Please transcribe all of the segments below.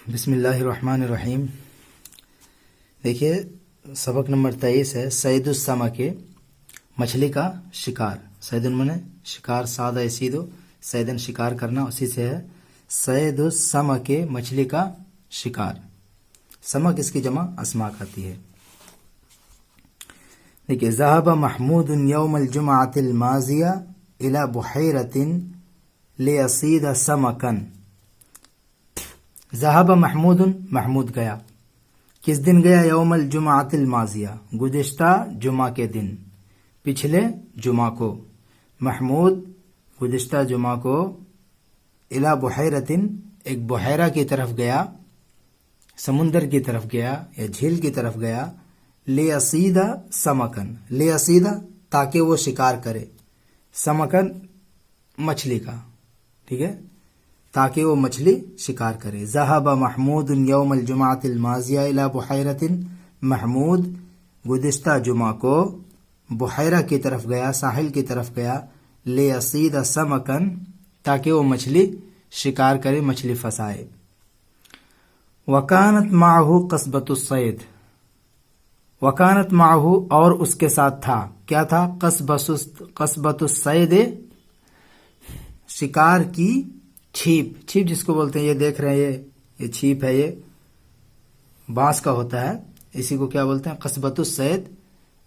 بسم اللہ الرحمن الرحیم. دیکھیے سبق نمبر 23 ہے صید السمک، مچھلی کا شکار. صید نے شکار، سادہ سیدو صیدن شکار کرنا، اسی سے ہے صید السمک، مچھلی کا شکار. سمک اس کی جمع اسماک آتی ہے. دیکھیے ذهب محمود یوم الجمعۃ الماضیہ الی بحیرۃ لیصید سمکا. ذهب محمود، محمود گیا. کس دن گیا؟ یوم الجمعۃ الماضیہ، گزشتہ جمعہ کے دن، پچھلے جمعہ کو. محمود گزشتہ جمعہ کو الی بحیرۃ، ایک بحیرہ کی طرف گیا، سمندر کی طرف گیا یا جھیل کی طرف گیا. لیصید سمکن، لیصید تاکہ وہ شکار کرے، سمکن مچھلی کا، ٹھیک ہے، تاکہ وہ مچھلی شکار کرے. ذهب محمود یوم الجمعۃ الماضیہ الی بحیرۃ، محمود گزشتہ جمعہ کو بحیرہ کی طرف گیا، ساحل کی طرف گیا. لیصید سمکن، تاکہ وہ مچھلی شکار کرے، مچھلی پھنسائے. وکانت معہ قصبۃ الصید، وکانت معہ اور اس کے ساتھ تھا، کیا تھا؟ قصبۃ الصید، شکار کی چھیپ. چھیپ جس کو بولتے ہیں، یہ دیکھ رہے ہیں یہ چھیپ ہے، یہ بانس کا ہوتا ہے، اسی کو کیا بولتے ہیں؟ قصبۃ الصید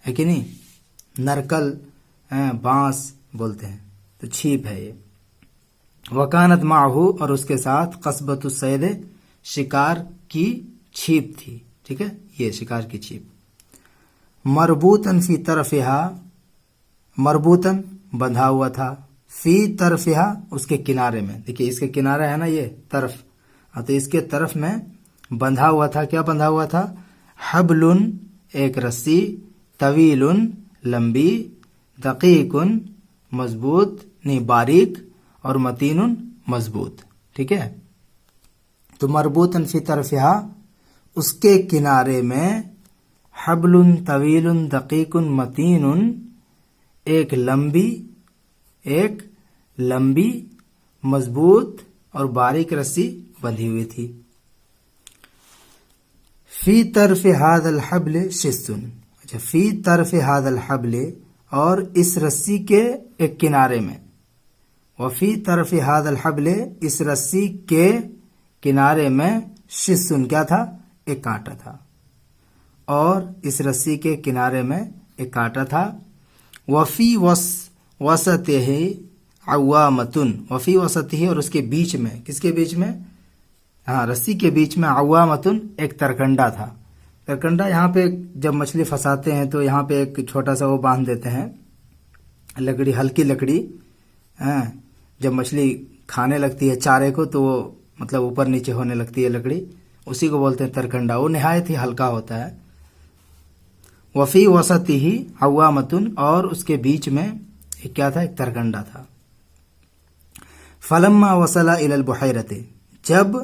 ہے کہ نہیں؟ نرکل بانس بولتے ہیں، تو چھیپ ہے یہ. وکانت معہ، اور اس کے ساتھ قصبۃ الصید، شکار کی چھیپ تھی، ٹھیک ہے، یہ شکار کی چھیپ. مربوطن فی طرفہا، مربوطن بندھا ہوا تھا، فی طرفہا اس کے کنارے میں. دیکھیے اس کے کنارہ ہے نا یہ طرف، تو اس کے طرف میں بندھا ہوا تھا. کیا بندھا ہوا تھا؟ حبل، ایک رسی، طویل لمبی، دقیق مضبوط نہیں باریک، اور متین مضبوط، ٹھیک ہے. تو مربوطن فی طرفہا اس کے کنارے میں، حبل طویل دقیق متین، ایک لمبی مضبوط اور باریک رسی بندھی ہوئی تھی. فی طرف ھذا الحبل شس، اچھا، فی طرف ھذا الحبل، اور اس رسی کے ایک کنارے میں. وفی طرف ھذا الحبل، اس رسی کے کنارے میں، شس کیا تھا؟ ایک کانٹا تھا. اور اس رسی کے کنارے میں ایک کانٹا تھا. وفی وسطہ عوامتن، وفی وسطہ، اور اس کے بیچ میں، کس کے بیچ میں؟ ہاں، رسی کے بیچ میں، عوامتن ایک ترکنڈا تھا. ترکنڈا یہاں پہ جب مچھلی پھنساتے ہیں تو یہاں پہ ایک چھوٹا سا وہ باندھ دیتے ہیں، لکڑی، ہلکی لکڑی. جب مچھلی کھانے لگتی ہے چارے کو تو وہ مطلب اوپر نیچے ہونے لگتی ہے لکڑی، اسی کو بولتے ہیں ترکنڈا. وہ نہایت ہی ہلکا ہوتا ہے. وفی وسطہ عوامتن، اور اس کے بیچ میں ایک کیا تھا؟ ایک ترکنڈا تھا. فلما وصل الی البحیرۃ، جب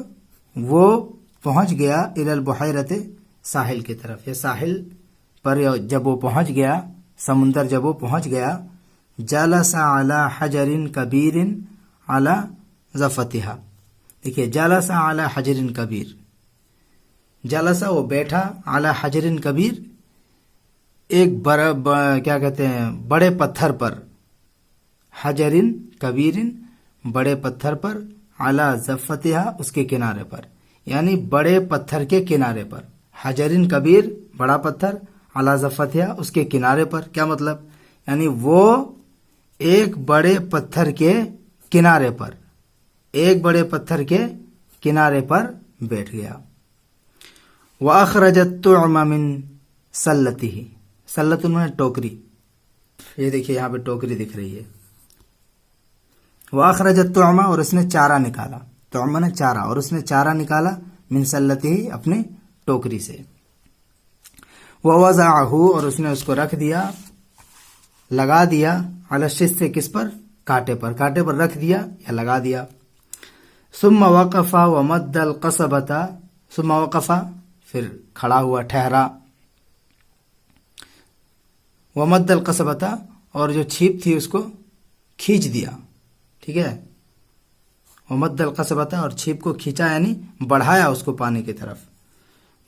وہ پہنچ گیا، الی البحیرۃ، ساحل کی طرف، یا ساحل پر جب وہ پہنچ گیا، سمندر جب وہ پہنچ گیا. جلس علی حجر کبیر علی ضفتھا. دیکھیے جلس علی حجر کبیر، جلس وہ بیٹھا، علی حجر کبیر، ایک کیا کہتے ہیں، بڑے پتھر پر. حجر کبیر، بڑے پتھر پر، علی ضفتھا، اس کے کنارے پر، یعنی بڑے پتھر کے کنارے پر. حجر کبیر، بڑا پتھر، علی ضفتھا، اس کے کنارے پر. کیا مطلب؟ یعنی وہ ایک بڑے پتھر کے کنارے پر، ایک بڑے پتھر کے کنارے پر بیٹھ گیا. وَأَخْرَجَ الطُّعْمَ مِنْ سَلَّتِهِ، سلت میں ٹوکری، یہ دیکھیے یہاں پہ ٹوکری دکھ رہی ہے. وَأَخْرَجَ الطُّعْمَ، اور اس نے چارہ نکالا، طعم نے چارہ، اور اس نے چارہ نکالا، من سلتِهِ، اپنے ٹوکری سے. وَوَضَعَهُ، اور اس نے اس کو رکھ دیا، لگا دیا، علی الشِّسِّ، کس پر؟ کانٹے پر، کانٹے پر رکھ دیا یا لگا دیا. ثم وقف ومد القصبۃ، ثم وقف، پھر کھڑا ہوا، ٹھہرا. ومد القصبۃ، اور جو چھیپ تھی اس کو کھینچ دیا، ٹھیک ہے. ومد القصبۃ اور چھیپ کو کھینچا یعنی بڑھایا اس کو پانی کی طرف.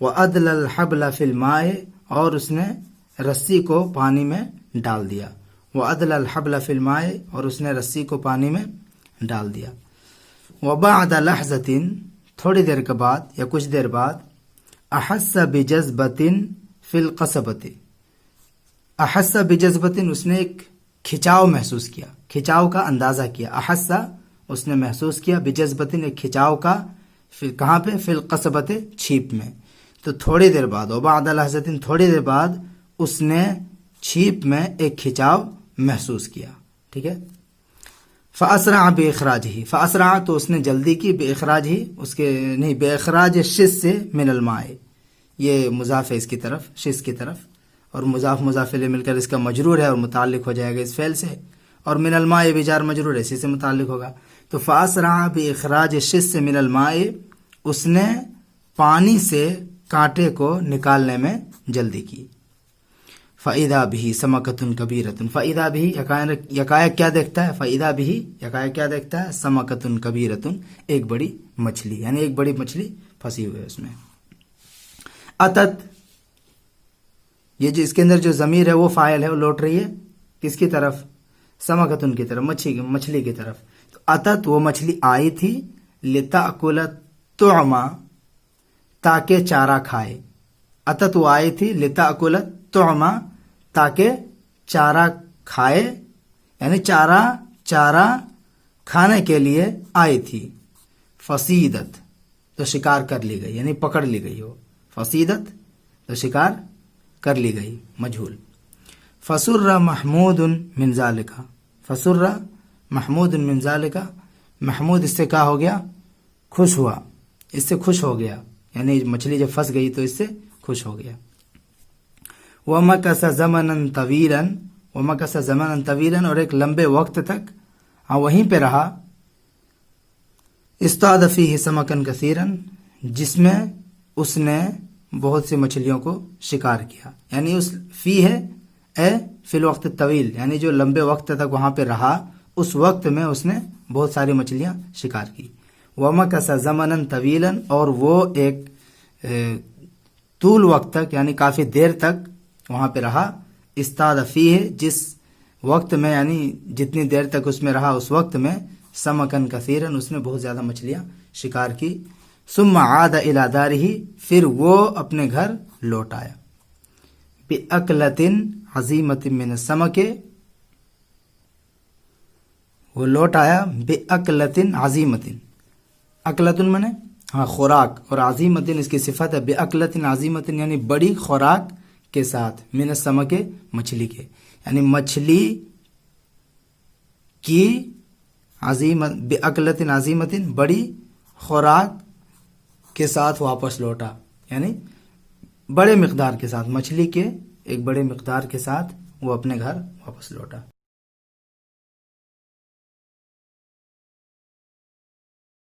وادل الحبل فی الماء اور اس نے رسی کو پانی میں ڈال دیا. وادل الحبل فی الماء اور اس نے رسی کو پانی میں ڈال دیا. وبعد لحظۃ تھوڑی دیر کے بعد یا کچھ دیر بعد احس بجذبۃ فی القصبۃ. احس بجذبۃ اس نے ایک کھچاؤ محسوس کیا، کھچاؤ کا اندازہ کیا. احس اس نے محسوس کیا، بجذبۃ ایک کھچاؤ کا، کہاں پہ؟ فی القصبۃ چھیپ میں. تو تھوڑی دیر بعد وبعد لحظۃ تھوڑی دیر بعد اس نے چھیپ میں ایک کھچاؤ محسوس کیا. ٹھیک ہے. فاسرع باخراجہ، فاسرع تو اس نے جلدی کی، باخراجہ اس کے نہیں، باخراج الشس سے من الماء، یہ مضاف ہے اس کی طرف، شس کی طرف، اور مضاف مضاف الیہ مل کر اس کا مجرور ہے اور متعلق ہو جائے گا اس فعل سے، اور من الماء بھی جار مجرور ہے، اسی سے متعلق ہوگا. تو فاسرع باخراج الشس من الماء، اس نے پانی سے کانٹے کو نکالنے میں جلدی کی. فَإِذَا بِهِ سَمَكَةٌ كَبِيرَةٌ، فَإِذَا بِهِ یکایک کیا دیکھتا ہے؟ فَإِذَا بِهِ یکایک کیا دیکھتا ہے؟ سَمَكَةٌ كَبِيرَةٌ ایک بڑی مچھلی، یعنی ایک بڑی مچھلی پھنسی ہوئی ہے اس میں. اتت، یہ جو اس کے اندر جو ضمیر ہے وہ فاعل ہے، وہ لوٹ رہی ہے کس کی طرف؟ سمکتن کی طرف، مچھلی کی طرف. تو اتت وہ مچھلی آئی تھی، لتأکل الطعم تاکہ چارہ کھائے. اتت وہ آئی تھی، لتأکل الطعم تاکہ چارہ کھائے، یعنی چارہ کھانے کے لیے آئی تھی. فصیدت تو شکار کر لی گئی، یعنی پکڑ لی گئی ہو. فصیدت تو شکار کر لی گئی، مجھول. فسر محمود من ذالک، فسر محمود من ذالک، محمود اس سے کیا ہو گیا؟ خوش ہوا، اس سے خوش ہو گیا، یعنی مچھلی جب پھنس گئی تو اس سے خوش ہو گیا. وَمَكَثَ زَمَنًا طَوِيلًا، وَمَكَثَ زَمَنًا طَوِيلًا اور ایک لمبے وقت تک وہیں پہ رہا. اصطاد فیہ سمکا کثیرا، جس میں اس نے بہت سی مچھلیوں کو شکار کیا، یعنی اس فی ہے اے فی الوقت طویل، یعنی جو لمبے وقت تک وہاں پہ رہا اس وقت میں اس نے بہت ساری مچھلیاں شکار کی. وَمَكَثَ زَمَنًا طَوِيلًا اور وہ ایک طول وقت تک، یعنی کافی دیر تک وہاں پہ رہا. اصطاد فیہ جس وقت میں، یعنی جتنی دیر تک اس میں رہا اس وقت میں، سمکن کثیرن اس نے بہت زیادہ مچھلیاں شکار کی. ثم عاد الی دارہ پھر وہ اپنے گھر لوٹ آیا. بأکلۃ عظیمۃ من السمک، وہ لوٹ آیا بأکلۃ عظیمۃ، اکلۃ منے خوراک، اور عظیمۃ اس کی صفت ہے. بأکلۃ عظیمۃ یعنی بڑی خوراک کے ساتھ، من السمک مچھلی کے، یعنی مچھلی کی عظیمت، بأکلۃ عظیمۃ بڑی خوراک کے ساتھ واپس لوٹا، یعنی بڑے مقدار کے ساتھ، مچھلی کے ایک بڑے مقدار کے ساتھ وہ اپنے گھر واپس لوٹا.